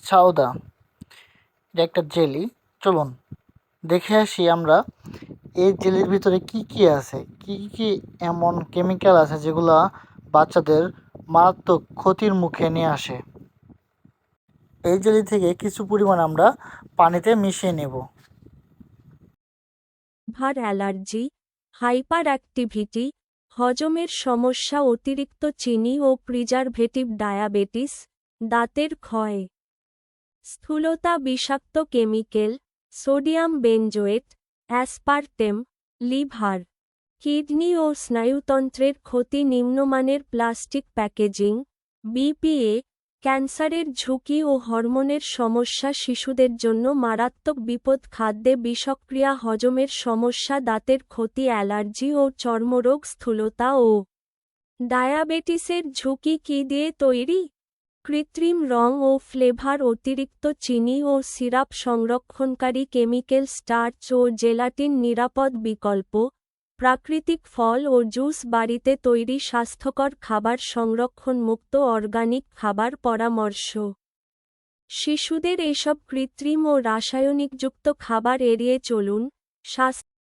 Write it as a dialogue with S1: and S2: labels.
S1: সাউদা, এটা একটা জেলি। চলুন দেখে আসি আমরা এই জেলির ভিতরে কি কি আছে, কি কি এমন কেমিক্যাল আছে যেগুলা বাচ্চাদের মারাত্মক ক্ষতির মুখে নিয়ে আসে। এই জেলি থেকে কিছু পরিমাণ আমরা পানিতে মিশিয়ে নেব।
S2: লিভার অ্যালার্জি, হাইপার অ্যাক্টিভিটি, হজমের সমস্যা, অতিরিক্ত চিনি ও প্রিজারভেটিভ, ডায়াবেটিস, দাঁতের ক্ষয়, স্থূলতা, বিষাক্ত chemical, sodium benzoate, aspartame, liver, kidney ও স্নায়ুতন্ত্রের ক্ষতি, নিম্নমানের প্লাস্টিক প্যাকেজিং, বিপিএ, ক্যান্সারের ঝুঁকি ও হরমোনের সমস্যা, শিশুদের জন্য মারাত্মক বিপদ, খাদ্যে বিষক্রিয়া, হজমের সমস্যা, দাঁতের ক্ষতি, অ্যালার্জি ও চর্মরোগ, স্থূলতা ও ডায়াবেটিসের ঝুঁকি। কি দিয়ে তৈরি? কৃত্রিম রং ও ফ্লেভার, অতিরিক্ত চিনি ও সিরাপ, সংরক্ষণকারী কেমিক্যাল, স্টার্চ ও জেলাটিন, নিরাপদ বিকল্প, প্রাকৃতিক ফল ও জুস, বাড়িতে তৈরি স্বাস্থ্যকর খাবার, সংরক্ষণমুক্ত অর্গানিক খাবার। পরামর্শ: শিশুদের এসব কৃত্রিম ও রাসায়নিকযুক্ত খাবার এড়িয়ে চলুন। স্বাস্থ্য